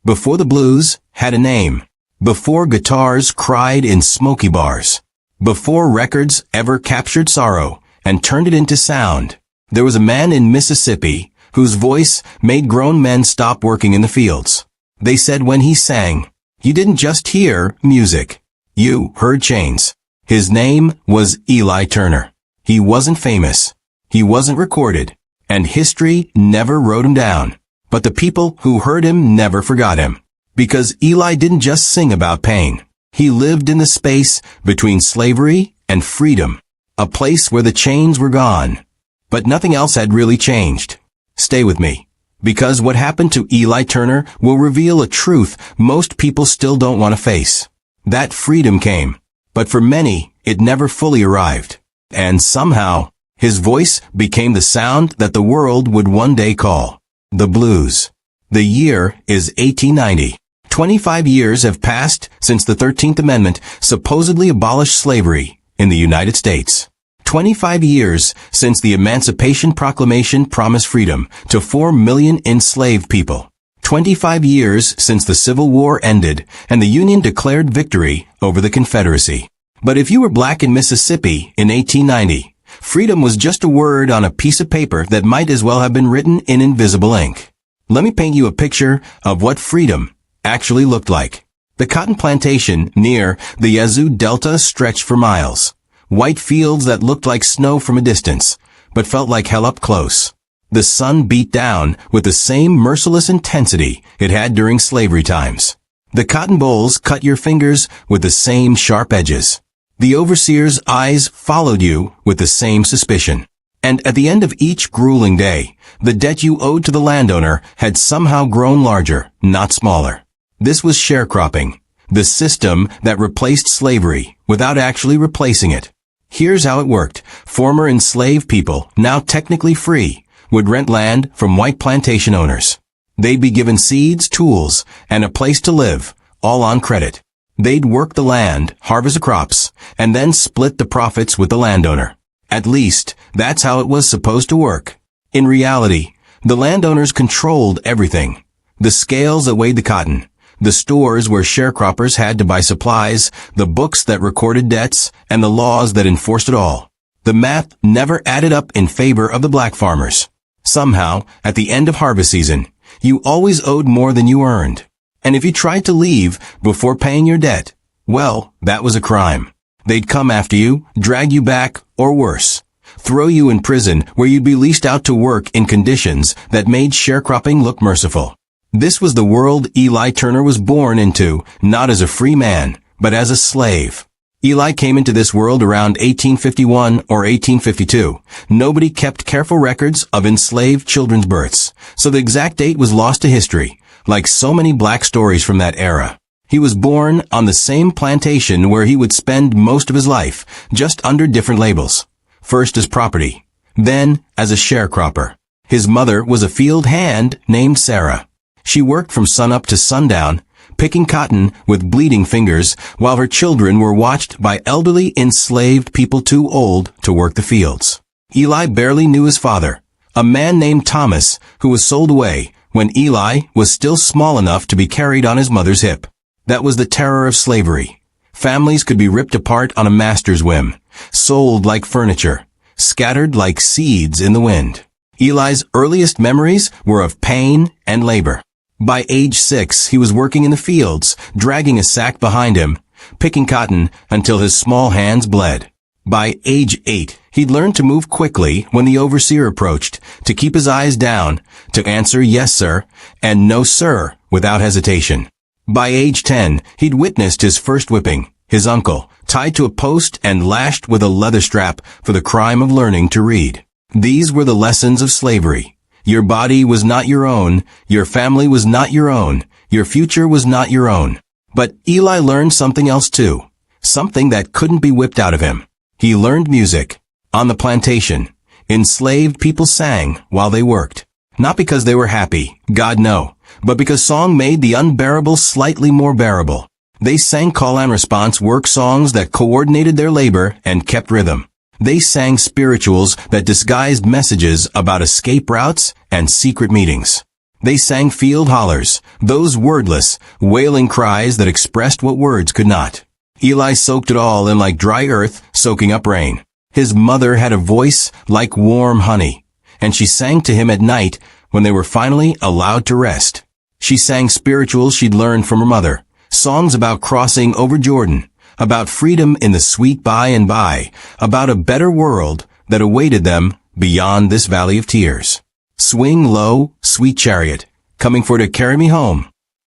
Before the blues had a name. Before guitars cried in smoky bars. Before records ever captured sorrow and turned it into sound. There was a man in Mississippi whose voice made grown men stop working in the fields. They said when he sang, you didn't just hear music. You heard chains. His name was Eli Turner. He wasn't famous. He wasn't recorded. And history never wrote him down. But the people who heard him never forgot him. Because Eli didn't just sing about pain. He lived in the space between slavery and freedom. A place where the chains were gone. But nothing else had really changed. Stay with me. Because what happened to Eli Turner will reveal a truth most people still don't want to face. That freedom came. But for many, it never fully arrived. And somehow, his voice became the sound that the world would one day call the blues. The year is 1890. 25 years have passed since the 13th Amendment supposedly abolished slavery in the United States. 25 years since the Emancipation Proclamation promised freedom to 4 million enslaved people. 25 years since the Civil War ended and the Union declared victory over the Confederacy. But if you were black in Mississippi in 1890, freedom was just a word on a piece of paper that might as well have been written in invisible ink. Let me paint you a picture of what freedom actually looked like. The cotton plantation near the Yazoo Delta stretched for miles. White fields that looked like snow from a distance, but felt like hell up close. The sun beat down with the same merciless intensity it had during slavery times. The cotton bolls cut your fingers with the same sharp edges. The overseer's eyes followed you with the same suspicion. And at the end of each grueling day, the debt you owed to the landowner had somehow grown larger, not smaller. This was sharecropping, the system that replaced slavery without actually replacing it. Here's how it worked. Former enslaved people, now technically free, would rent land from white plantation owners. They'd be given seeds, tools, and a place to live, all on credit. They'd work the land, harvest the crops, and then split the profits with the landowner. At least, that's how it was supposed to work. In reality, the landowners controlled everything. The scales that weighed the cotton, the stores where sharecroppers had to buy supplies, the books that recorded debts, and the laws that enforced it all. The math never added up in favor of the black farmers. Somehow, at the end of harvest season, you always owed more than you earned. And if you tried to leave before paying your debt, well, that was a crime. They'd come after you, drag you back, or worse, throw you in prison where you'd be leased out to work in conditions that made sharecropping look merciful. This was the world Eli Turner was born into, not as a free man, but as a slave. Eli came into this world around 1851 or 1852. Nobody kept careful records of enslaved children's births, so the exact date was lost to history, like so many black stories from that era. He was born on the same plantation where he would spend most of his life, just under different labels. First as property, then as a sharecropper. His mother was a field hand named Sarah. She worked from sunup to sundown, picking cotton with bleeding fingers, while her children were watched by elderly enslaved people too old to work the fields. Eli barely knew his father, a man named Thomas, who was sold away when Eli was still small enough to be carried on his mother's hip. That was the terror of slavery. Families could be ripped apart on a master's whim, sold like furniture, scattered like seeds in the wind. Eli's earliest memories were of pain and labor. By age 6, he was working in the fields, dragging a sack behind him, picking cotton until his small hands bled. By age 8, he'd learned to move quickly when the overseer approached, to keep his eyes down, to answer yes sir and no sir without hesitation. By age 10, he'd witnessed his first whipping, his uncle, tied to a post and lashed with a leather strap for the crime of learning to read. These were the lessons of slavery. Your body was not your own, your family was not your own, your future was not your own. But Eli learned something else too, something that couldn't be whipped out of him. He learned music. On the plantation, enslaved people sang while they worked. Not because they were happy, God no, but because song made the unbearable slightly more bearable. They sang call and response work songs that coordinated their labor and kept rhythm. They sang spirituals that disguised messages about escape routes and secret meetings. They sang field hollers, those wordless, wailing cries that expressed what words could not. Eli soaked it all in like dry earth soaking up rain. His mother had a voice like warm honey, and she sang to him at night when they were finally allowed to rest. She sang spirituals she'd learned from her mother, songs about crossing over Jordan, about freedom in the sweet by and by, about a better world that awaited them beyond this valley of tears. Swing low, sweet chariot, coming for to carry me home.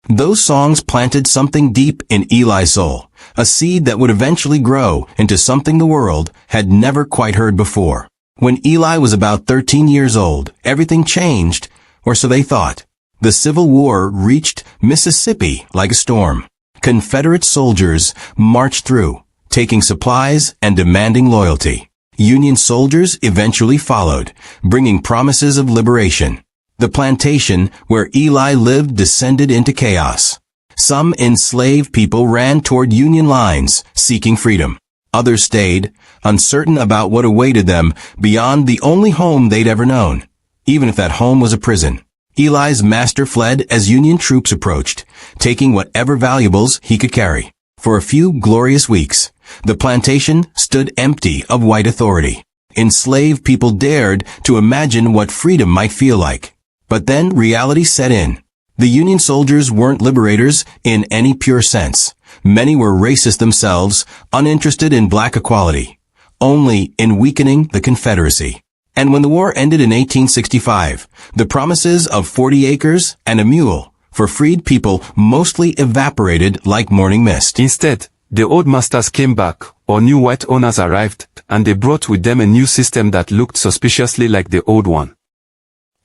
Those songs planted something deep in Eli's soul, a seed that would eventually grow into something the world had never quite heard before. When Eli was about 13 years old, everything changed, or so they thought. The Civil War reached Mississippi like a storm. Confederate soldiers marched through, taking supplies and demanding loyalty. Union soldiers eventually followed, bringing promises of liberation. The plantation where Eli lived descended into chaos. Some enslaved people ran toward Union lines, seeking freedom. Others stayed, uncertain about what awaited them beyond the only home they'd ever known, even if that home was a prison. Eli's master fled as Union troops approached, taking whatever valuables he could carry. For a few glorious weeks, the plantation stood empty of white authority. Enslaved people dared to imagine what freedom might feel like. But then reality set in. The Union soldiers weren't liberators in any pure sense. Many were racist themselves, uninterested in black equality, only in weakening the Confederacy. And when the war ended in 1865, the promises of 40 acres and a mule for freed people mostly evaporated like morning mist. Instead, the old masters came back, or new white owners arrived, and they brought with them a new system that looked suspiciously like the old one.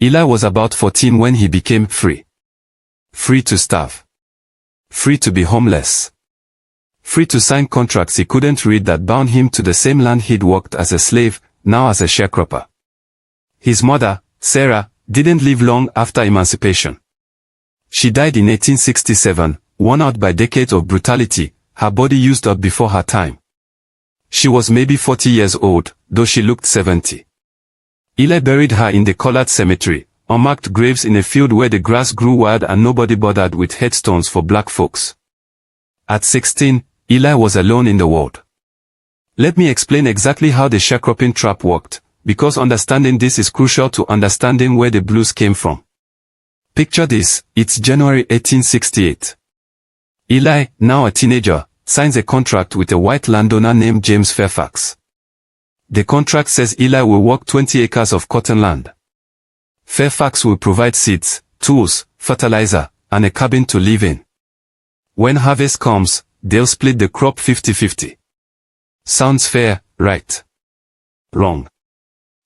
Eli was about 14 when he became free. Free to starve. Free to be homeless. Free to sign contracts he couldn't read that bound him to the same land he'd worked as a slave, now as a sharecropper. His mother, Sarah, didn't live long after emancipation. She died in 1867, worn out by decades of brutality, her body used up before her time. She was maybe 40 years old, though she looked 70. Eli buried her in the colored cemetery, unmarked graves in a field where the grass grew wild and nobody bothered with headstones for black folks. At 16, Eli was alone in the world. Let me explain exactly how the sharecropping trap worked, because understanding this is crucial to understanding where the blues came from. Picture this, it's January 1868. Eli, now a teenager, signs a contract with a white landowner named James Fairfax. The contract says Eli will work 20 acres of cotton land. Fairfax will provide seeds, tools, fertilizer, and a cabin to live in. When harvest comes, they'll split the crop 50-50. Sounds fair, right? Wrong.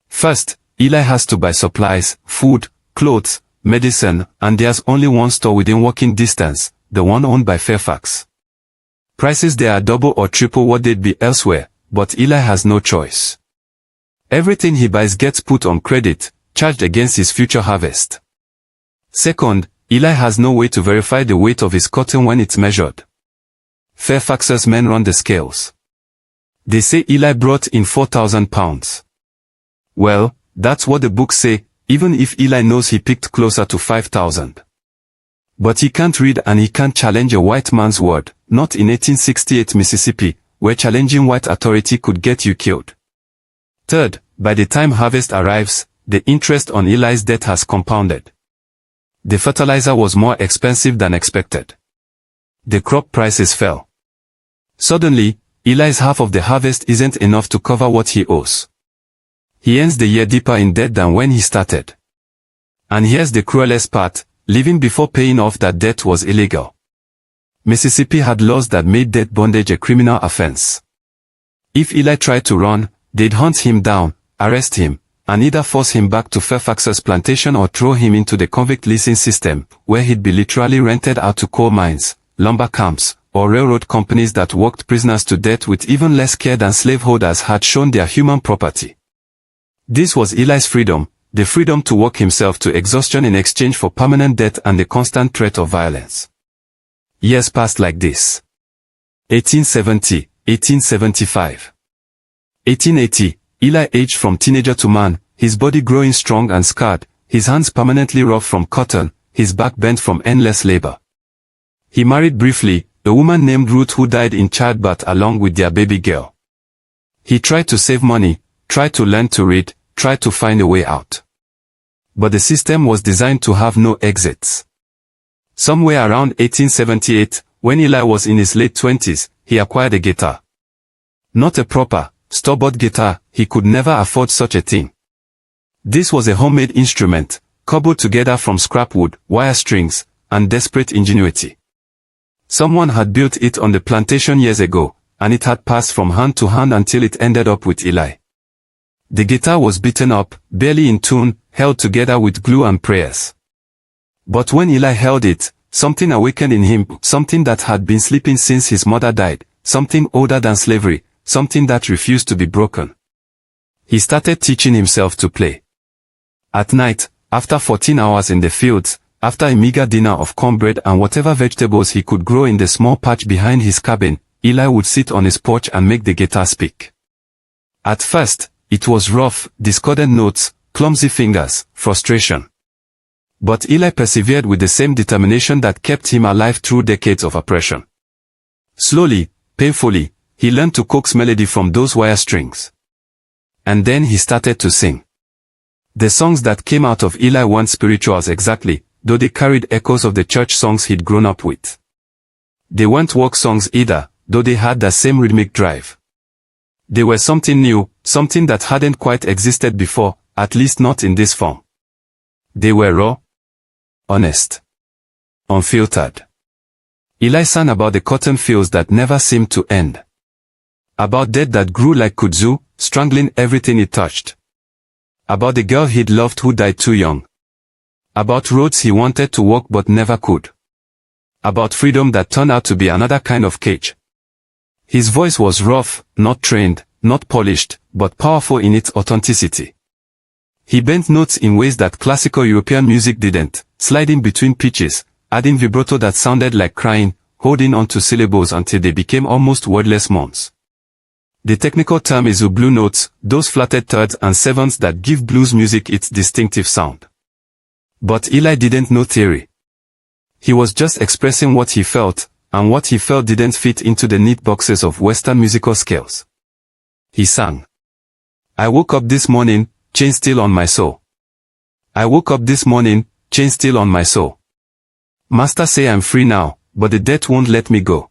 First, Eli has to buy supplies, food, clothes, medicine, and there's only one store within walking distance, the one owned by Fairfax. Prices there are double or triple what they'd be elsewhere, but Eli has no choice. Everything he buys gets put on credit, charged against his future harvest. Second, Eli has no way to verify the weight of his cotton when it's measured. Fairfax's men run the scales. They say Eli brought in 4,000 pounds. Well, that's what the books say, even if Eli knows he picked closer to 5,000. But he can't read and he can't challenge a white man's word, not in 1868 Mississippi, where challenging white authority could get you killed. Third, by the time harvest arrives, the interest on Eli's debt has compounded. The fertilizer was more expensive than expected. The crop prices fell. Suddenly, Eli's half of the harvest isn't enough to cover what he owes. He ends the year deeper in debt than when he started. And here's the cruelest part, living before paying off that debt was illegal. Mississippi had laws that made debt bondage a criminal offense. If Eli tried to run, they'd hunt him down, arrest him, and either force him back to Fairfax's plantation or throw him into the convict leasing system, where he'd be literally rented out to coal mines, lumber camps, or railroad companies that worked prisoners to death with even less care than slaveholders had shown their human property. This was Eli's freedom, the freedom to work himself to exhaustion in exchange for permanent death and the constant threat of violence. Years passed like this. 1870, 1875. 1880, Eli aged from teenager to man, his body growing strong and scarred, his hands permanently rough from cotton, his back bent from endless labor. He married briefly, a woman named Ruth who died in childbirth along with their baby girl. He tried to save money, tried to learn to read, tried to find a way out. But the system was designed to have no exits. Somewhere around 1878, when Eli was in his late 20s, he acquired a guitar. Not a proper, store-bought guitar, he could never afford such a thing. This was a homemade instrument, cobbled together from scrap wood, wire strings, and desperate ingenuity. Someone had built it on the plantation years ago, and it had passed from hand to hand until it ended up with Eli. The guitar was beaten up, barely in tune, held together with glue and prayers. But when Eli held it, something awakened in him, something that had been sleeping since his mother died, something older than slavery, something that refused to be broken. He started teaching himself to play. At night, after 14 hours in the fields, after a meager dinner of cornbread and whatever vegetables he could grow in the small patch behind his cabin, Eli would sit on his porch and make the guitar speak. At first, it was rough, discordant notes, clumsy fingers, frustration. But Eli persevered with the same determination that kept him alive through decades of oppression. Slowly, painfully, he learned to coax melody from those wire strings. And then he started to sing. The songs that came out of Eli weren't spirituals exactly, though they carried echoes of the church songs he'd grown up with. They weren't work songs either, though they had that same rhythmic drive. They were something new, something that hadn't quite existed before, at least not in this form. They were raw, honest, unfiltered. Eli sang about the cotton fields that never seemed to end. About death that grew like kudzu, strangling everything it touched. About the girl he'd loved who died too young. About roads he wanted to walk but never could. About freedom that turned out to be another kind of cage. His voice was rough, not trained, not polished, but powerful in its authenticity. He bent notes in ways that classical European music didn't, sliding between pitches, adding vibrato that sounded like crying, holding on to syllables until they became almost wordless moans. The technical term is blue notes, those flatted thirds and sevenths that give blues music its distinctive sound. But Eli didn't know theory. He was just expressing what he felt, and what he felt didn't fit into the neat boxes of Western musical scales. He sang. I woke up this morning, chain still on my soul. I woke up this morning, chain still on my soul. Master say I'm free now, but the death won't let me go.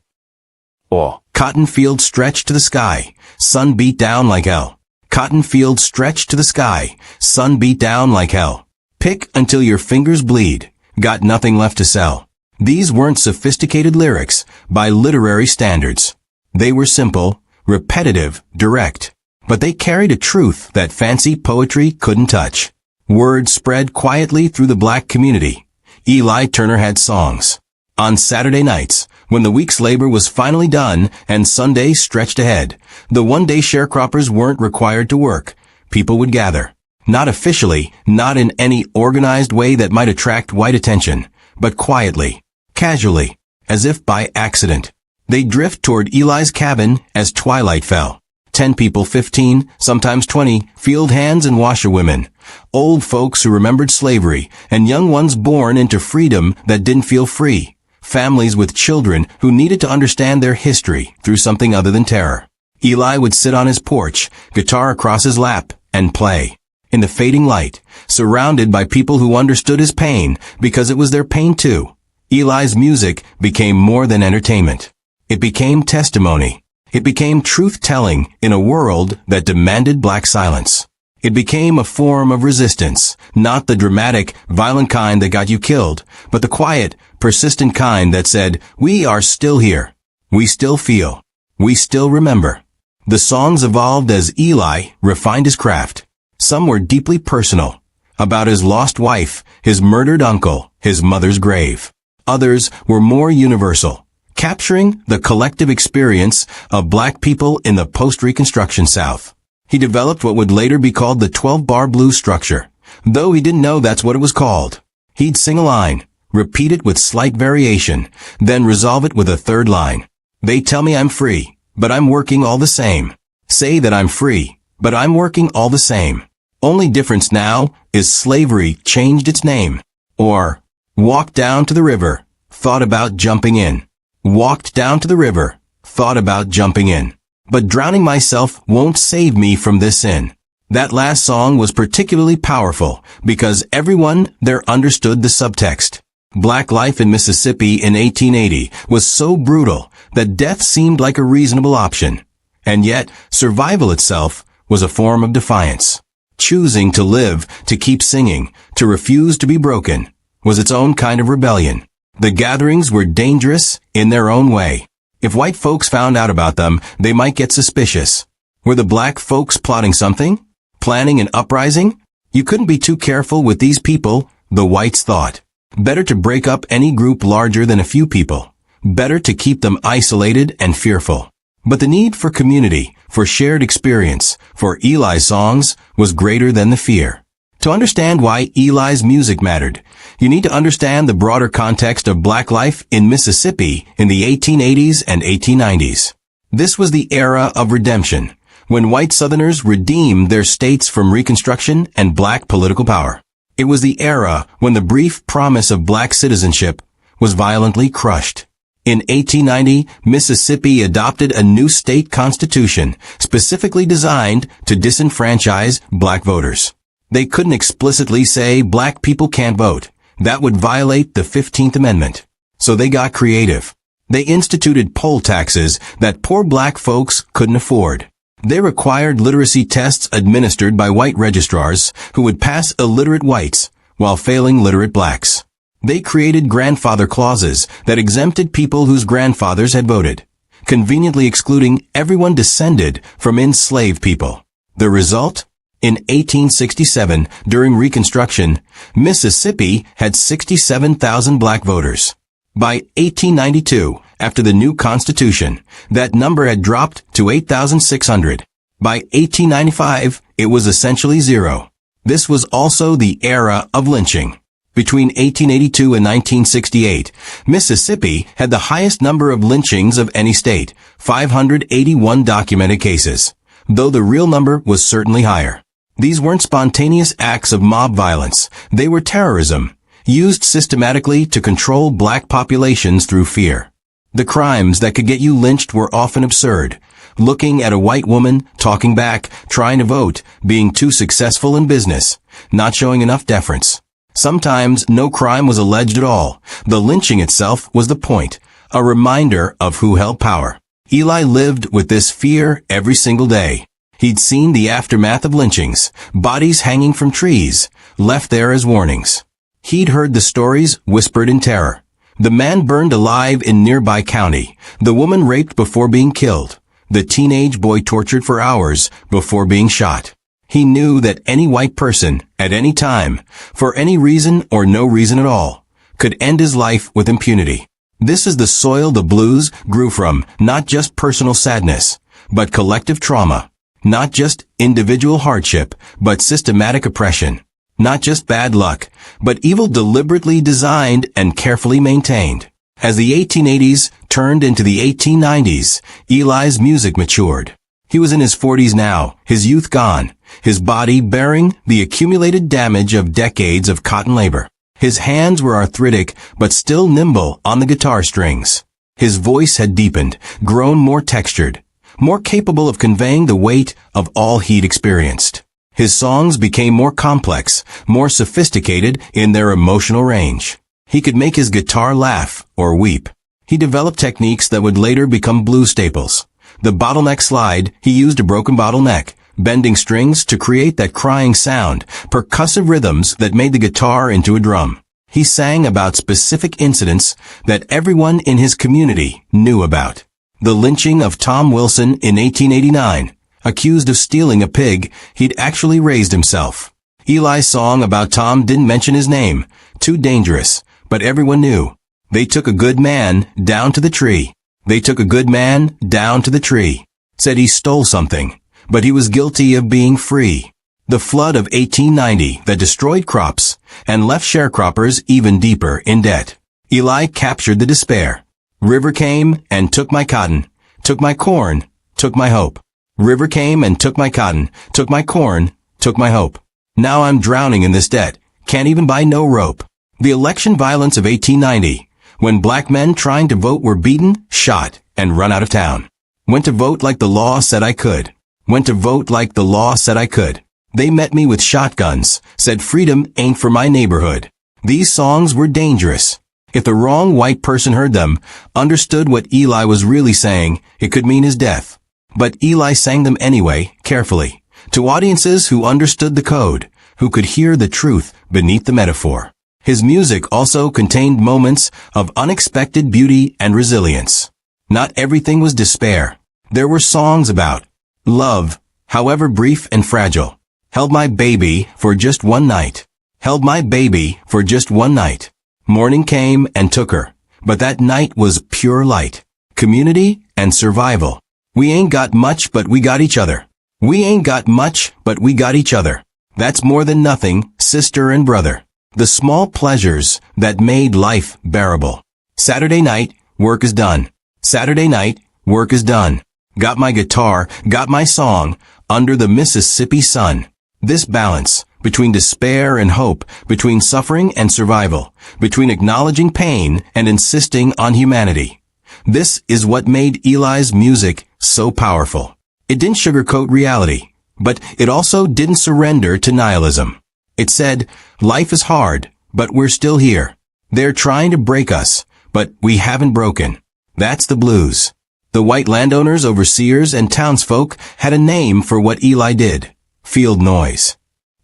Or, cotton fields stretched to the sky, sun beat down like hell. Cotton fields stretched to the sky, sun beat down like hell. Pick until your fingers bleed, got nothing left to sell. These weren't sophisticated lyrics by literary standards. They were simple, repetitive, direct. But they carried a truth that fancy poetry couldn't touch. Word spread quietly through the black community. Eli Turner had songs. On Saturday nights, when the week's labor was finally done and Sunday stretched ahead, the one-day sharecroppers weren't required to work. People would gather. Not officially, not in any organized way that might attract white attention, but quietly, casually, as if by accident. They'd drift toward Eli's cabin as twilight fell. 10 people, 15, sometimes 20, field hands and washerwomen. Old folks who remembered slavery, and young ones born into freedom that didn't feel free. Families with children who needed to understand their history through something other than terror. Eli would sit on his porch, guitar across his lap, and play. In the fading light, surrounded by people who understood his pain because it was their pain too. Eli's music became more than entertainment. It became testimony. It became truth-telling in a world that demanded black silence. It became a form of resistance, not the dramatic, violent kind that got you killed, but the quiet, persistent kind that said, we are still here. We still feel. We still remember. The songs evolved as Eli refined his craft. Some were deeply personal, about his lost wife, his murdered uncle, his mother's grave. Others were more universal, capturing the collective experience of black people in the post-Reconstruction South. He developed what would later be called the 12-bar blues structure, though he didn't know that's what it was called. He'd sing a line, repeat it with slight variation, then resolve it with a third line. They tell me I'm free, but I'm working all the same. Say that I'm free, but I'm working all the same. Only difference now is slavery changed its name. Or, Walked down to the river, thought about jumping in. Walked down to the river, thought about jumping in. But drowning myself won't save me from this sin. That last song was particularly powerful because everyone there understood the subtext. Black life in Mississippi in 1880 was so brutal that death seemed like a reasonable option. And yet, survival itself was a form of defiance. Choosing to live, to keep singing, to refuse to be broken, was its own kind of rebellion. The gatherings were dangerous in their own way. If white folks found out about them, they might get suspicious. Were the black folks plotting something? Planning an uprising? You couldn't be too careful with these people, the whites thought. Better to break up any group larger than a few people. Better to keep them isolated and fearful. But the need for community, for shared experience, for Eli's songs, was greater than the fear. To understand why Eli's music mattered, you need to understand the broader context of black life in Mississippi in the 1880s and 1890s. This was the era of redemption, when white Southerners redeemed their states from Reconstruction and black political power. It was the era when the brief promise of black citizenship was violently crushed. In 1890, Mississippi adopted a new state constitution specifically designed to disenfranchise black voters. They couldn't explicitly say black people can't vote. That would violate the 15th Amendment. So they got creative. They instituted poll taxes that poor black folks couldn't afford. They required literacy tests administered by white registrars who would pass illiterate whites while failing literate blacks. They created grandfather clauses that exempted people whose grandfathers had voted, conveniently excluding everyone descended from enslaved people. The result? In 1867, during Reconstruction, Mississippi had 67,000 black voters. By 1892, after the new Constitution, that number had dropped to 8,600. By 1895, it was essentially zero. This was also the era of lynching. Between 1882 and 1968, Mississippi had the highest number of lynchings of any state, 581 documented cases, though the real number was certainly higher. These weren't spontaneous acts of mob violence. They were terrorism, used systematically to control black populations through fear. The crimes that could get you lynched were often absurd. Looking at a white woman, talking back, trying to vote, being too successful in business, not showing enough deference. Sometimes no crime was alleged at all. The lynching itself was the point, a reminder of who held power. Eli lived with this fear every single day. He'd seen the aftermath of lynchings, bodies hanging from trees, left there as warnings. He'd heard the stories whispered in terror. The man burned alive in nearby county, the woman raped before being killed, the teenage boy tortured for hours before being shot. He knew that any white person, at any time, for any reason or no reason at all, could end his life with impunity. This is the soil the blues grew from, not just personal sadness, but collective trauma. Not just individual hardship, but systematic oppression. Not just bad luck, but evil deliberately designed and carefully maintained. As the 1880s turned into the 1890s, Eli's music matured. He was in his 40s now, his youth gone, his body bearing the accumulated damage of decades of cotton labor. His hands were arthritic, but still nimble on the guitar strings. His voice had deepened, grown more textured, more capable of conveying the weight of all he'd experienced. His songs became more complex, more sophisticated in their emotional range. He could make his guitar laugh or weep. He developed techniques that would later become blues staples. The bottleneck slide, he used a broken bottleneck, bending strings to create that crying sound, percussive rhythms that made the guitar into a drum. He sang about specific incidents that everyone in his community knew about. The lynching of Tom Wilson in 1889, accused of stealing a pig he'd actually raised himself. Eli's song about Tom didn't mention his name, too dangerous, but everyone knew. They took a good man down to the tree. They took a good man down to the tree. Said he stole something, but he was guilty of being free. The flood of 1890 that destroyed crops and left sharecroppers even deeper in debt. Eli captured the despair. River came and took my cotton, took my corn, took my hope. River came and took my cotton, took my corn, took my hope. Now I'm drowning in this debt, can't even buy no rope. The election violence of 1890, when black men trying to vote were beaten, shot, and run out of town. Went to vote like the law said I could. Went to vote like the law said I could. They met me with shotguns, said freedom ain't for my neighborhood. These songs were dangerous. If the wrong white person heard them, understood what Eli was really saying, it could mean his death. But Eli sang them anyway, carefully, to audiences who understood the code, who could hear the truth beneath the metaphor. His music also contained moments of unexpected beauty and resilience. Not everything was despair. There were songs about love, however brief and fragile. Held my baby for just one night. Held my baby for just one night. Morning came and took her, but that night was pure light, community, and survival. We ain't got much, but we got each other. We ain't got much, but we got each other. That's more than nothing, sister and brother. The small pleasures that made life bearable. Saturday night, work is done. Saturday night, work is done. Got my guitar, got my song, under the Mississippi sun. This balance, between despair and hope, between suffering and survival, between acknowledging pain and insisting on humanity. This is what made Eli's music so powerful. It didn't sugarcoat reality, but it also didn't surrender to nihilism. It said, life is hard, but we're still here. They're trying to break us, but we haven't broken. That's the blues. The white landowners, overseers, and townsfolk had a name for what Eli did. Field noise.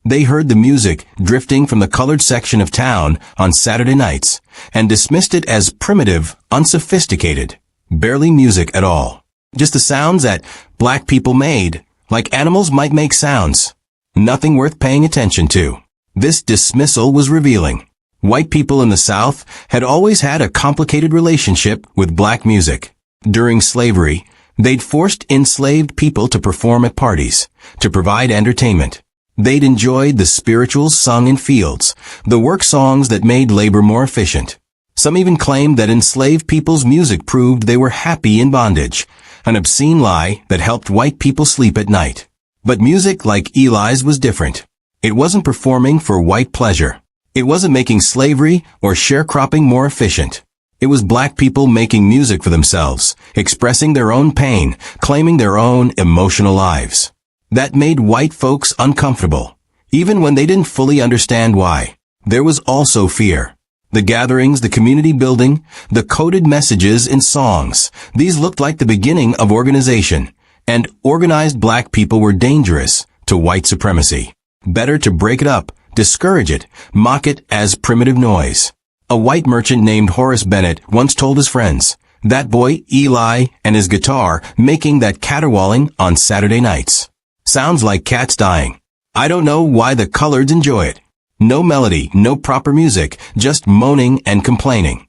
They heard the music drifting from the colored section of town on Saturday nights and dismissed it as primitive, unsophisticated, barely music at all. Just the sounds that black people made, like animals might make sounds. Nothing worth paying attention to. This dismissal was revealing. White people in the South had always had a complicated relationship with black music. During slavery, they'd forced enslaved people to perform at parties, to provide entertainment. They'd enjoyed the spirituals sung in fields, the work songs that made labor more efficient. Some even claimed that enslaved people's music proved they were happy in bondage, an obscene lie that helped white people sleep at night. But music like Eli's was different. It wasn't performing for white pleasure. It wasn't making slavery or sharecropping more efficient. It was black people making music for themselves, expressing their own pain, claiming their own emotional lives. That made white folks uncomfortable, even when they didn't fully understand why. There was also fear. The gatherings, the community building, the coded messages in songs, these looked like the beginning of organization, and organized black people were dangerous to white supremacy. Better to break it up, discourage it, mock it as primitive noise. A white merchant named Horace Bennett once told his friends, that boy Eli and his guitar making that caterwauling on Saturday nights. Sounds like cats dying. I don't know why the coloreds enjoy it. No melody, no proper music, just moaning and complaining.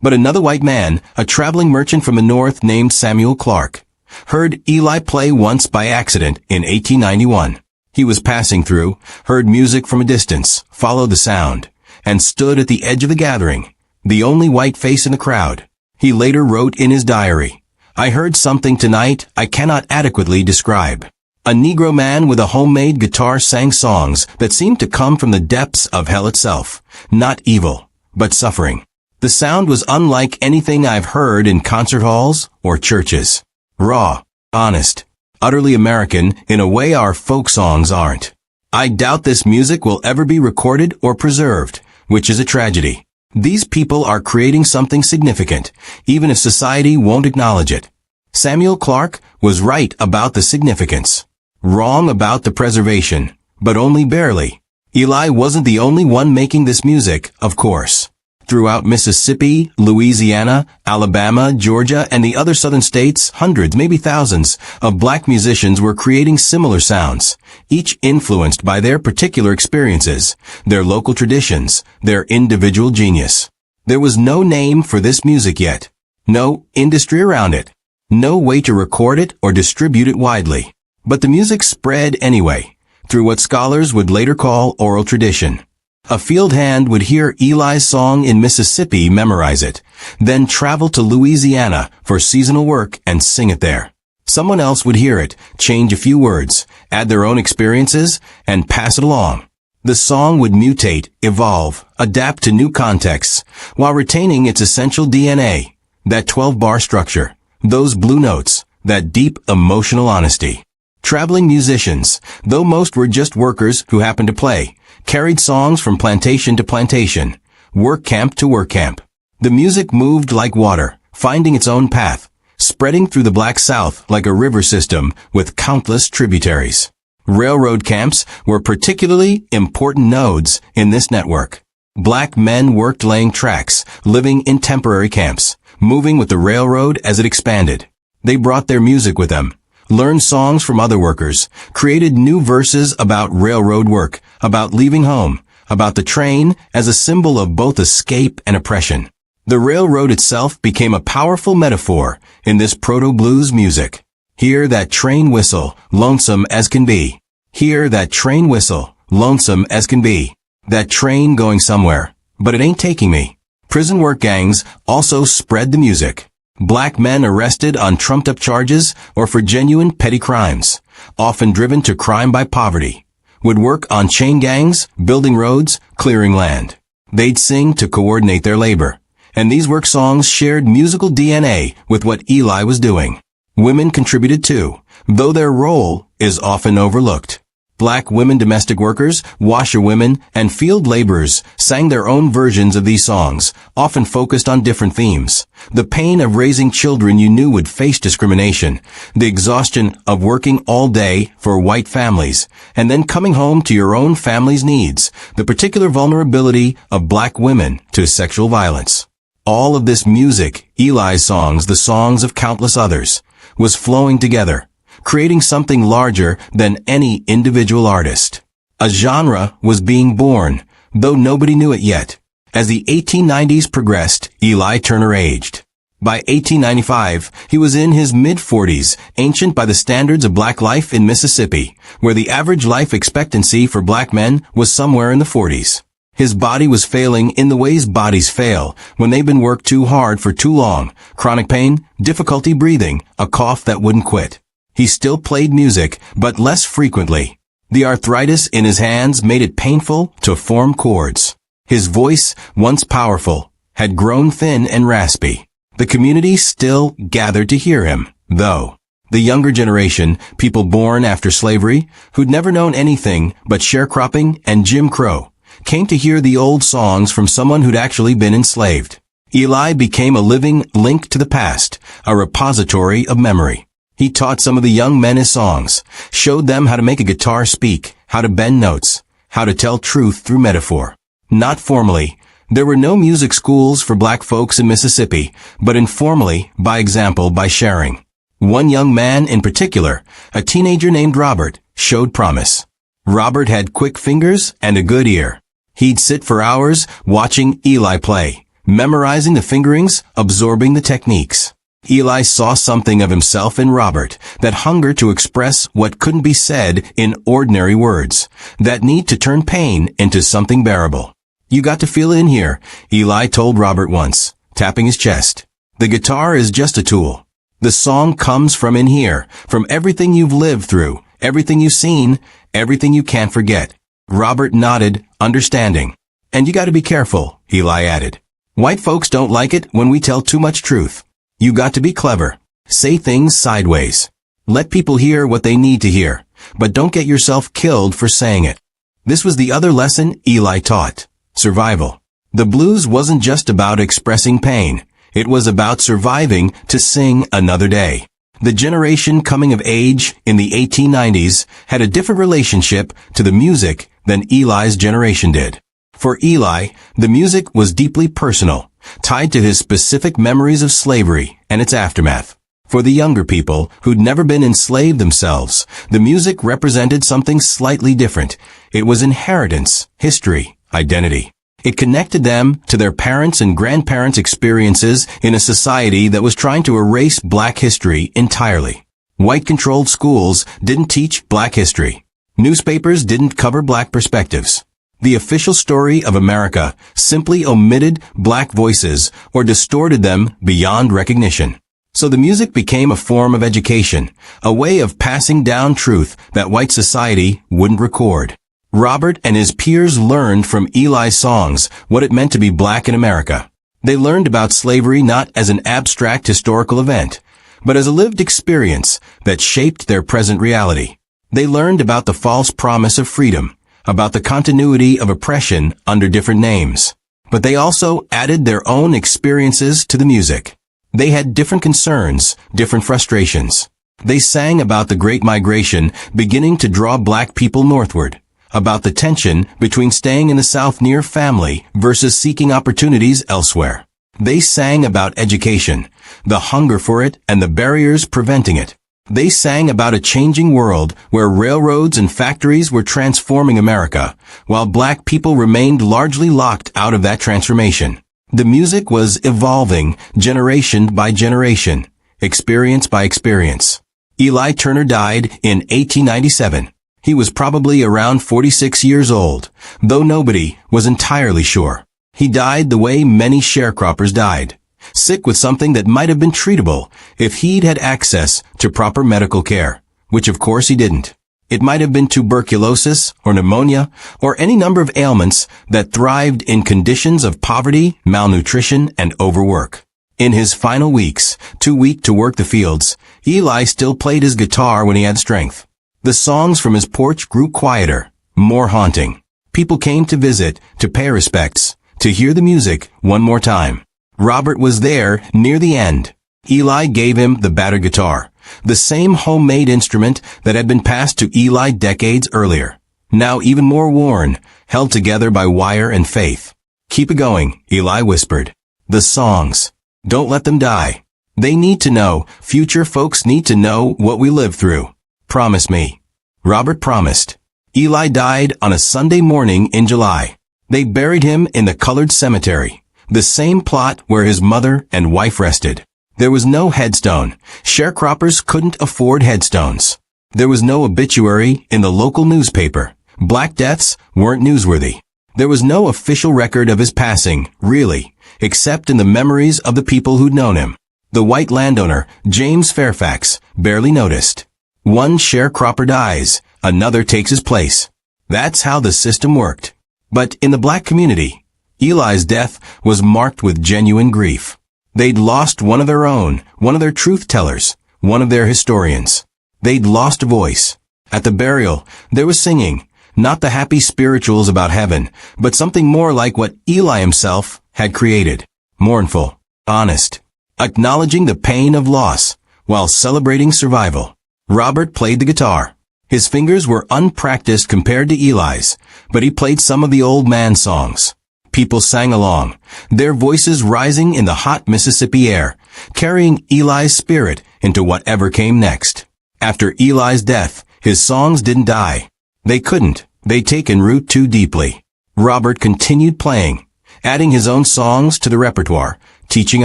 But another white man, a traveling merchant from the north named Samuel Clark, heard Eli play once by accident in 1891. He was passing through, heard music from a distance, followed the sound, and stood at the edge of the gathering, the only white face in the crowd. He later wrote in his diary, I heard something tonight I cannot adequately describe. A Negro man with a homemade guitar sang songs that seemed to come from the depths of hell itself, not evil, but suffering. The sound was unlike anything I've heard in concert halls or churches. Raw, honest, utterly American in a way our folk songs aren't. I doubt this music will ever be recorded or preserved, which is a tragedy. These people are creating something significant, even if society won't acknowledge it. Samuel Clark was right about the significance. Wrong about the preservation, but only barely. Eli wasn't the only one making this music, of course. Throughout Mississippi, Louisiana, Alabama, Georgia, and the other southern states, hundreds, maybe thousands, of black musicians were creating similar sounds, each influenced by their particular experiences, their local traditions, their individual genius. There was no name for this music yet. No industry around it. No way to record it or distribute it widely. But the music spread anyway, through what scholars would later call oral tradition. A field hand would hear Eli's song in Mississippi, memorize it, then travel to Louisiana for seasonal work and sing it there. Someone else would hear it, change a few words, add their own experiences, and pass it along. The song would mutate, evolve, adapt to new contexts, while retaining its essential DNA, that 12-bar structure, those blue notes, that deep emotional honesty. Traveling musicians, though most were just workers who happened to play, carried songs from plantation to plantation, work camp to work camp. The music moved like water, finding its own path, spreading through the Black South like a river system with countless tributaries. Railroad camps were particularly important nodes in this network. Black men worked laying tracks, living in temporary camps, moving with the railroad as it expanded. They brought their music with them, learned songs from other workers, created new verses about railroad work, about leaving home, about the train as a symbol of both escape and oppression. The railroad itself became a powerful metaphor in this proto-blues music. Hear that train whistle, lonesome as can be. Hear that train whistle, lonesome as can be. That train going somewhere, but it ain't taking me. Prison work gangs also spread the music. Black men arrested on trumped-up charges or for genuine petty crimes, often driven to crime by poverty, would work on chain gangs, building roads, clearing land. They'd sing to coordinate their labor, and these work songs shared musical DNA with what Eli was doing. Women contributed too, though their role is often overlooked. Black women domestic workers, washerwomen, and field laborers sang their own versions of these songs, often focused on different themes. The pain of raising children you knew would face discrimination, the exhaustion of working all day for white families, and then coming home to your own family's needs, the particular vulnerability of black women to sexual violence. All of this music, Eli's songs, the songs of countless others, was flowing together, creating something larger than any individual artist. A genre was being born, though nobody knew it yet. As the 1890s progressed, Eli Turner aged. By 1895, he was in his mid-40s, ancient by the standards of black life in Mississippi, where the average life expectancy for black men was somewhere in the 40s. His body was failing in the ways bodies fail when they've been worked too hard for too long, chronic pain, difficulty breathing, a cough that wouldn't quit. He still played music, but less frequently. The arthritis in his hands made it painful to form chords. His voice, once powerful, had grown thin and raspy. The community still gathered to hear him, though. The younger generation, people born after slavery, who'd never known anything but sharecropping and Jim Crow, came to hear the old songs from someone who'd actually been enslaved. Eli became a living link to the past, a repository of memory. He taught some of the young men his songs, showed them how to make a guitar speak, how to bend notes, how to tell truth through metaphor. Not formally, there were no music schools for black folks in Mississippi, but informally, by example, by sharing. One young man in particular, a teenager named Robert, showed promise. Robert had quick fingers and a good ear. He'd sit for hours watching Eli play, memorizing the fingerings, absorbing the techniques. Eli saw something of himself in Robert, that hunger to express what couldn't be said in ordinary words, that need to turn pain into something bearable. You got to feel it in here, Eli told Robert once, tapping his chest. The guitar is just a tool. The song comes from in here, from everything you've lived through, everything you've seen, everything you can't forget. Robert nodded, understanding. And you got to be careful, Eli added. White folks don't like it when we tell too much truth. You got to be clever. Say things sideways. Let people hear what they need to hear, but don't get yourself killed for saying it. This was the other lesson Eli taught. Survival. The blues wasn't just about expressing pain. It was about surviving to sing another day. The generation coming of age in the 1890s had a different relationship to the music than Eli's generation did. For Eli, the music was deeply personal, tied to his specific memories of slavery and its aftermath. For the younger people who'd never been enslaved themselves, the music represented something slightly different. It was inheritance, history, identity. It connected them to their parents' and grandparents' experiences in a society that was trying to erase black history entirely. White-controlled schools didn't teach black history. Newspapers didn't cover black perspectives. The official story of America simply omitted black voices or distorted them beyond recognition. So the music became a form of education, a way of passing down truth that white society wouldn't record. Robert and his peers learned from Eli's songs what it meant to be black in America. They learned about slavery not as an abstract historical event, but as a lived experience that shaped their present reality. They learned about the false promise of freedom, about the continuity of oppression under different names. But they also added their own experiences to the music. They had different concerns, different frustrations. They sang about the Great Migration beginning to draw black people northward, about the tension between staying in the South near family versus seeking opportunities elsewhere. They sang about education, the hunger for it and the barriers preventing it. They sang about a changing world where railroads and factories were transforming America, while black people remained largely locked out of that transformation. The music was evolving generation by generation, experience by experience. Eli Turner died in 1897. He was probably around 46 years old, though nobody was entirely sure. He died the way many sharecroppers died, sick with something that might have been treatable if he'd had access to proper medical care, which of course he didn't. It might have been tuberculosis or pneumonia or any number of ailments that thrived in conditions of poverty, malnutrition, and overwork. In his final weeks, too weak to work the fields, Eli still played his guitar when he had strength. The songs from his porch grew quieter, more haunting. People came to visit, to pay respects, to hear the music one more time. Robert was there near the end. Eli gave him the battered guitar, the same homemade instrument that had been passed to Eli decades earlier, now even more worn, held together by wire and faith. "Keep it going," Eli whispered. "The songs. Don't let them die. They need to know, future folks need to know what we lived through. Promise me." Robert promised. Eli died on a Sunday morning in July. They buried him in the colored cemetery, the same plot where his mother and wife rested. There was no headstone. Sharecroppers couldn't afford headstones. There was no obituary in the local newspaper. Black deaths weren't newsworthy. There was no official record of his passing, really, except in the memories of the people who'd known him. The white landowner, James Fairfax, barely noticed. One sharecropper dies, another takes his place. That's how the system worked. But in the black community, Eli's death was marked with genuine grief. They'd lost one of their own, one of their truth-tellers, one of their historians. They'd lost a voice. At the burial, there was singing, not the happy spirituals about heaven, but something more like what Eli himself had created. Mournful, honest, acknowledging the pain of loss, while celebrating survival. Robert played the guitar. His fingers were unpracticed compared to Eli's, but he played some of the old man songs. People sang along, their voices rising in the hot Mississippi air, carrying Eli's spirit into whatever came next. After Eli's death, his songs didn't die. They couldn't. They'd taken root too deeply. Robert continued playing, adding his own songs to the repertoire, teaching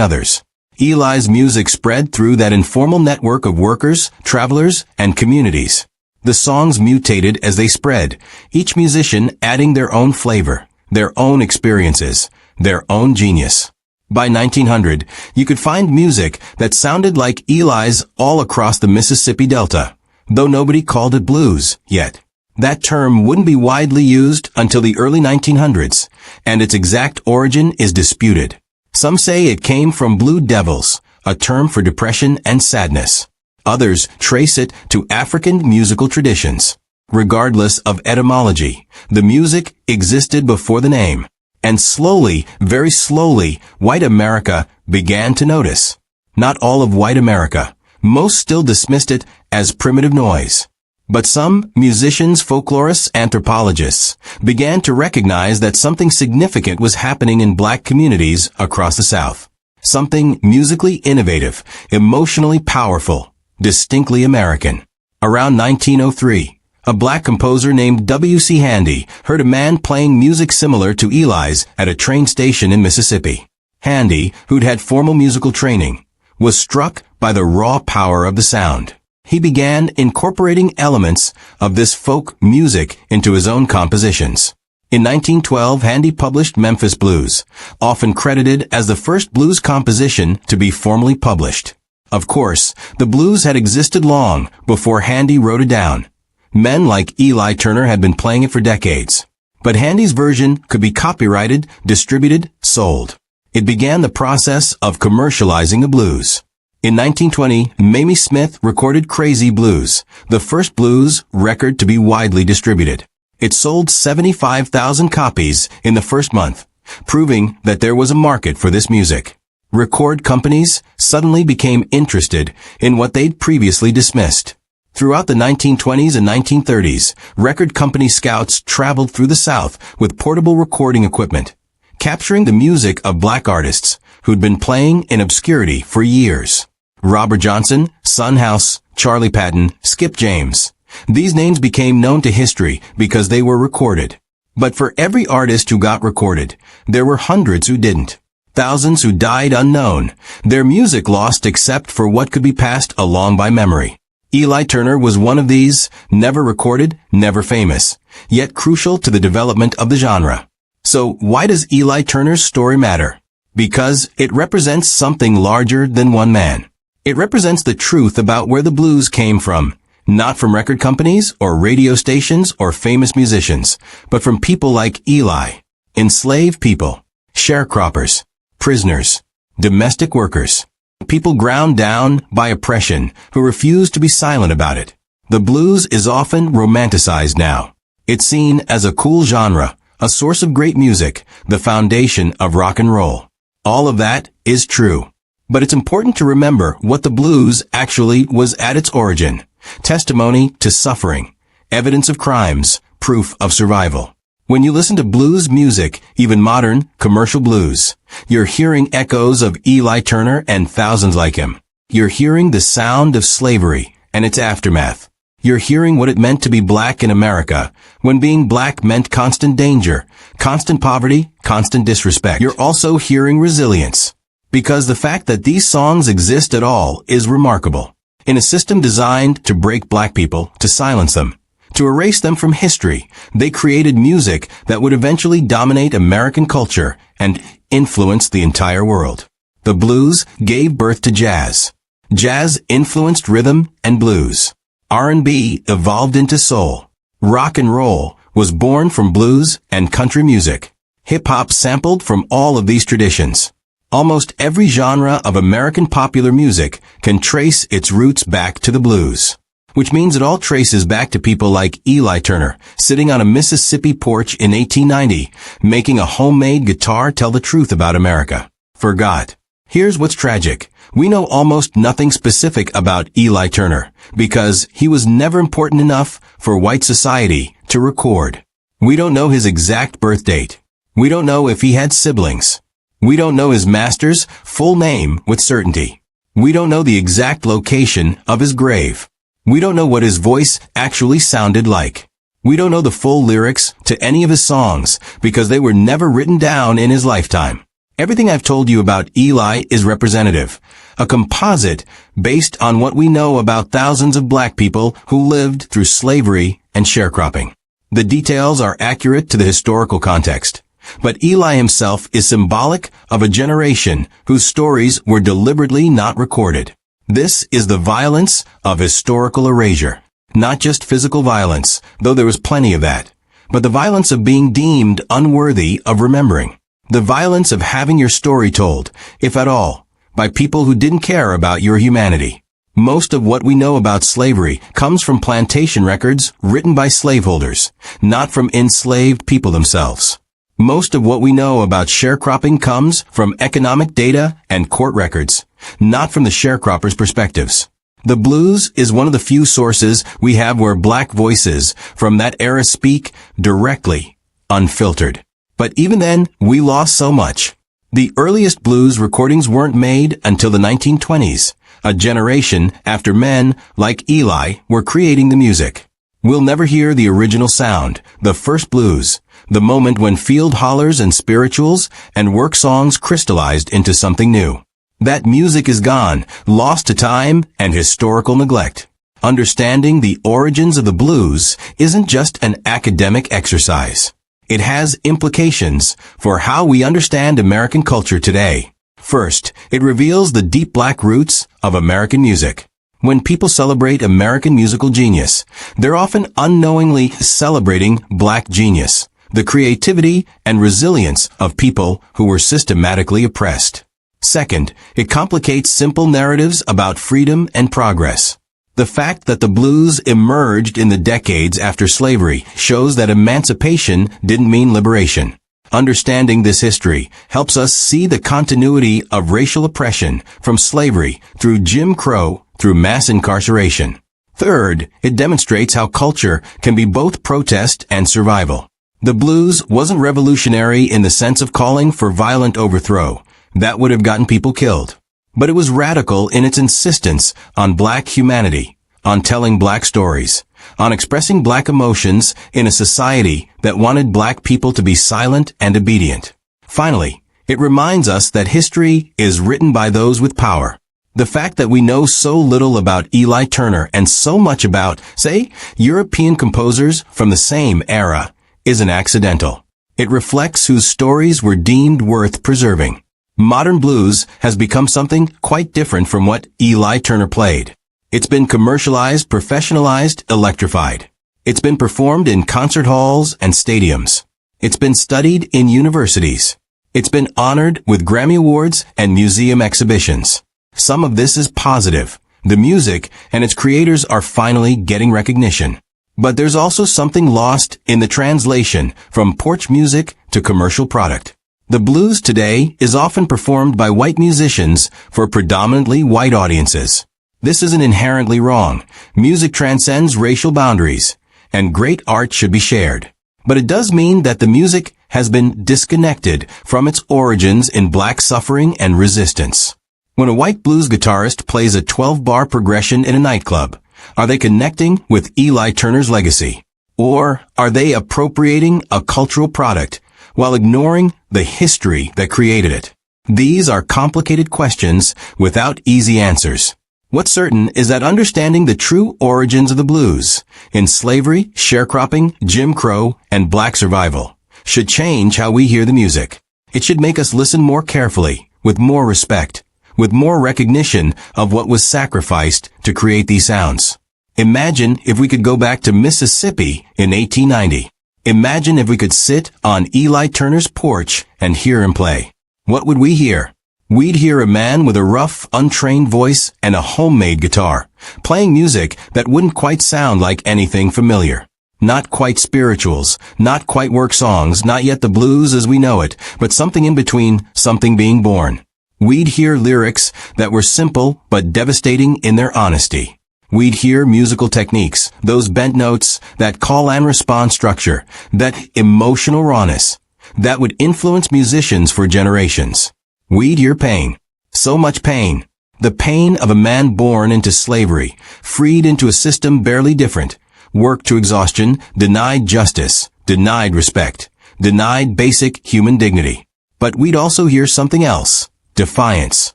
others. Eli's music spread through that informal network of workers, travelers, and communities. The songs mutated as they spread, each musician adding their own flavor, their own experiences, their own genius. By 1900, you could find music that sounded like Eli's all across the Mississippi Delta, though nobody called it blues yet. That term wouldn't be widely used until the early 1900s, and its exact origin is disputed. Some say it came from blue devils, a term for depression and sadness. Others trace it to African musical traditions. Regardless of etymology, the music existed before the name. And slowly, very slowly, white America began to notice. Not all of white America. Most still dismissed it as primitive noise. But some musicians, folklorists, anthropologists began to recognize that something significant was happening in black communities across the South. Something musically innovative, emotionally powerful, distinctly American. Around 1903, a black composer named W.C. Handy heard a man playing music similar to Eli's at a train station in Mississippi. Handy, who'd had formal musical training, was struck by the raw power of the sound. He began incorporating elements of this folk music into his own compositions. In 1912, Handy published Memphis Blues, often credited as the first blues composition to be formally published. Of course, the blues had existed long before Handy wrote it down. Men like Eli Turner had been playing it for decades. But Handy's version could be copyrighted, distributed, sold. It began the process of commercializing the blues. In 1920, Mamie Smith recorded Crazy Blues, the first blues record to be widely distributed. It sold 75,000 copies in the first month, proving that there was a market for this music. Record companies suddenly became interested in what they'd previously dismissed. Throughout the 1920s and 1930s, record company scouts traveled through the South with portable recording equipment, capturing the music of black artists who'd been playing in obscurity for years. Robert Johnson, Son House, Charlie Patton, Skip James. These names became known to history because they were recorded. But for every artist who got recorded, there were hundreds who didn't. Thousands who died unknown, their music lost except for what could be passed along by memory. Eli Turner was one of these, never recorded, never famous, yet crucial to the development of the genre. So why does Eli Turner's story matter? Because it represents something larger than one man. It represents the truth about where the blues came from, not from record companies or radio stations or famous musicians, but from people like Eli, enslaved people, sharecroppers, prisoners, domestic workers, people ground down by oppression who refuse to be silent about it. The blues is often romanticized now. It's seen as a cool genre, a source of great music, the foundation of rock and roll. All of that is true. But it's important to remember what the blues actually was at its origin. Testimony to suffering, evidence of crimes, proof of survival. When you listen to blues music, even modern, commercial blues, you're hearing echoes of Eli Turner and thousands like him. You're hearing the sound of slavery and its aftermath. You're hearing what it meant to be black in America, when being black meant constant danger, constant poverty, constant disrespect. You're also hearing resilience, because the fact that these songs exist at all is remarkable. In a system designed to break black people, to silence them, to erase them from history, they created music that would eventually dominate American culture and influence the entire world. The blues gave birth to jazz. Jazz influenced rhythm and blues. R&B evolved into soul. Rock and roll was born from blues and country music. Hip-hop sampled from all of these traditions. Almost every genre of American popular music can trace its roots back to the blues, which means it all traces back to people like Eli Turner, sitting on a Mississippi porch in 1890, making a homemade guitar tell the truth about America. Forgot. Here's what's tragic. We know almost nothing specific about Eli Turner, because he was never important enough for white society to record. We don't know his exact birth date. We don't know if he had siblings. We don't know his master's full name with certainty. We don't know the exact location of his grave. We don't know what his voice actually sounded like. We don't know the full lyrics to any of his songs because they were never written down in his lifetime. Everything I've told you about Eli is representative, a composite based on what we know about thousands of black people who lived through slavery and sharecropping. The details are accurate to the historical context. But Eli himself is symbolic of a generation whose stories were deliberately not recorded. This is the violence of historical erasure. Not just physical violence, though there was plenty of that, but the violence of being deemed unworthy of remembering. The violence of having your story told, if at all, by people who didn't care about your humanity. Most of what we know about slavery comes from plantation records written by slaveholders, not from enslaved people themselves. Most of what we know about sharecropping comes from economic data and court records, not from the sharecroppers' perspectives. The blues is one of the few sources we have where black voices from that era speak directly, unfiltered. But even then, we lost so much. The earliest blues recordings weren't made until the 1920s, a generation after men like Eli were creating the music. We'll never hear the original sound, the first blues, the moment when field hollers and spirituals and work songs crystallized into something new. That music is gone, lost to time and historical neglect. Understanding the origins of the blues isn't just an academic exercise. It has implications for how we understand American culture today. First, it reveals the deep black roots of American music. When people celebrate American musical genius, they're often unknowingly celebrating black genius, the creativity and resilience of people who were systematically oppressed. Second, it complicates simple narratives about freedom and progress. The fact that the blues emerged in the decades after slavery shows that emancipation didn't mean liberation. Understanding this history helps us see the continuity of racial oppression from slavery through Jim Crow through mass incarceration. Third, it demonstrates how culture can be both protest and survival. The blues wasn't revolutionary in the sense of calling for violent overthrow. That would have gotten people killed. But it was radical in its insistence on black humanity, on telling black stories, on expressing black emotions in a society that wanted black people to be silent and obedient. Finally, it reminds us that history is written by those with power. The fact that we know so little about Eli Turner and so much about, say, European composers from the same era isn't accidental. It reflects whose stories were deemed worth preserving. Modern blues has become something quite different from what Eli Turner played. It's been commercialized, professionalized, electrified. It's been performed in concert halls and stadiums. It's been studied in universities. It's been honored with Grammy Awards and museum exhibitions. Some of this is positive. The music and its creators are finally getting recognition. But there's also something lost in the translation from porch music to commercial product. The blues today is often performed by white musicians for predominantly white audiences. This isn't inherently wrong. Music transcends racial boundaries, and great art should be shared. But it does mean that the music has been disconnected from its origins in black suffering and resistance. When a white blues guitarist plays a 12-bar progression in a nightclub, are they connecting with Eli Turner's legacy? Or are they appropriating a cultural product while ignoring the history that created it? These are complicated questions without easy answers. What's certain is that understanding the true origins of the blues, in slavery, sharecropping, Jim Crow, and black survival, should change how we hear the music. It should make us listen more carefully, with more respect, with more recognition of what was sacrificed to create these sounds. Imagine if we could go back to Mississippi in 1890. Imagine if we could sit on Eli Turner's porch and hear him play. What would we hear? We'd hear a man with a rough, untrained voice and a homemade guitar, playing music that wouldn't quite sound like anything familiar. Not quite spirituals, not quite work songs, not yet the blues as we know it, but something in between, something being born. We'd hear lyrics that were simple but devastating in their honesty. We'd hear musical techniques, those bent notes, that call and response structure, that emotional rawness, that would influence musicians for generations. We'd hear pain. So much pain. The pain of a man born into slavery, freed into a system barely different, worked to exhaustion, denied justice, denied respect, denied basic human dignity. But we'd also hear something else. Defiance.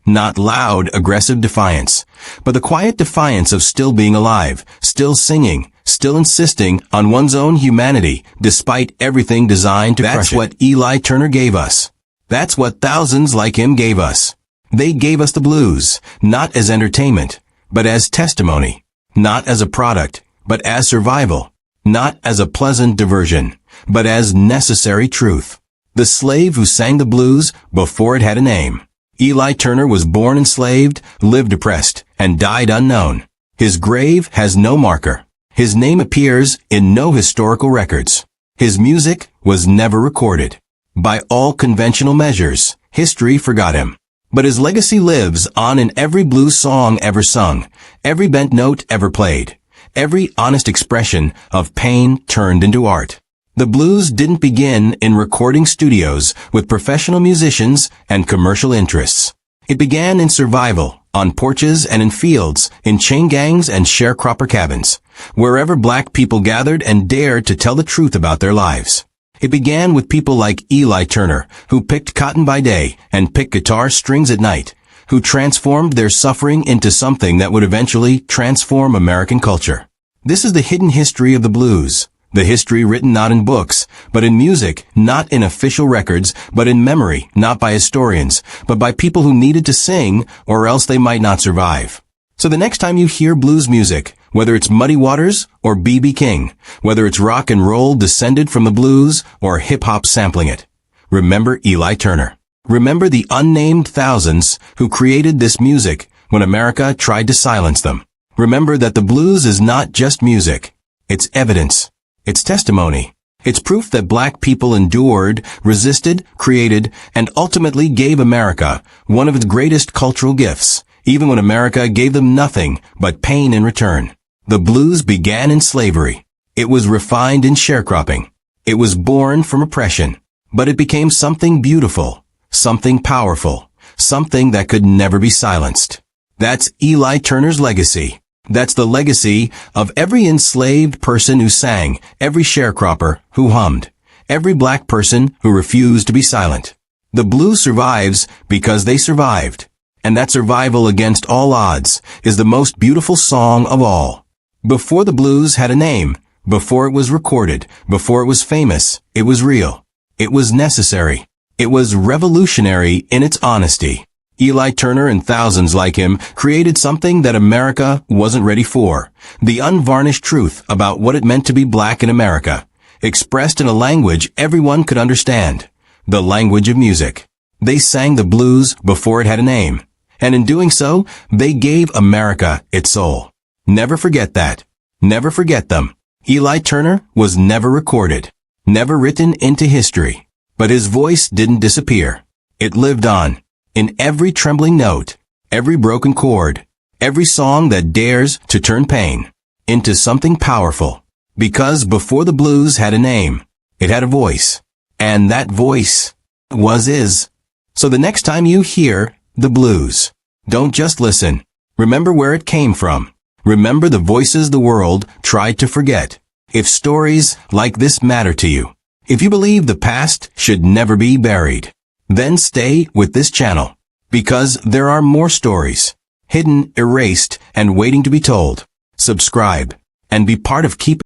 Not loud, aggressive defiance, but the quiet defiance of still being alive, still singing, still insisting on one's own humanity, despite everything designed to crush it. That's what Eli Turner gave us. That's what thousands like him gave us. They gave us the blues, not as entertainment, but as testimony. Not as a product, but as survival. Not as a pleasant diversion, but as necessary truth. The slave who sang the blues before it had a name. Eli Turner was born enslaved, lived oppressed, and died unknown. His grave has no marker. His name appears in no historical records. His music was never recorded. By all conventional measures, history forgot him. But his legacy lives on in every blues song ever sung, every bent note ever played, every honest expression of pain turned into art. The blues didn't begin in recording studios with professional musicians and commercial interests. It began in survival, on porches and in fields, in chain gangs and sharecropper cabins, wherever black people gathered and dared to tell the truth about their lives. It began with people like Eli Turner, who picked cotton by day and picked guitar strings at night, who transformed their suffering into something that would eventually transform American culture. This is the hidden history of the blues. The history written not in books, but in music, not in official records, but in memory, not by historians, but by people who needed to sing, or else they might not survive. So the next time you hear blues music, whether it's Muddy Waters or B.B. King, whether it's rock and roll descended from the blues or hip-hop sampling it, remember Eli Turner. Remember the unnamed thousands who created this music when America tried to silence them. Remember that the blues is not just music. It's evidence. It's testimony. It's proof that black people endured, resisted, created, and ultimately gave America one of its greatest cultural gifts, even when America gave them nothing but pain in return. The blues began in slavery. It was refined in sharecropping. It was born from oppression. But it became something beautiful, something powerful, something that could never be silenced. That's Eli Turner's legacy. That's the legacy of every enslaved person who sang, every sharecropper who hummed, every black person who refused to be silent. The blues survives because they survived. And that survival against all odds is the most beautiful song of all. Before the blues had a name, before it was recorded, before it was famous, it was real. It was necessary. It was revolutionary in its honesty. Eli Turner and thousands like him created something that America wasn't ready for. The unvarnished truth about what it meant to be black in America, expressed in a language everyone could understand. The language of music. They sang the blues before it had a name. And in doing so, they gave America its soul. Never forget that. Never forget them. Eli Turner was never recorded, never written into history. But his voice didn't disappear. It lived on. In every trembling note, every broken chord, every song that dares to turn pain into something powerful. Because before the blues had a name, it had a voice. And that voice is. So the next time you hear the blues, don't just listen. Remember where it came from. Remember the voices the world tried to forget. If stories like this matter to you, if you believe the past should never be buried, then stay with this channel. Because there are more stories, hidden, erased, and waiting to be told. Subscribe, and be part of keeping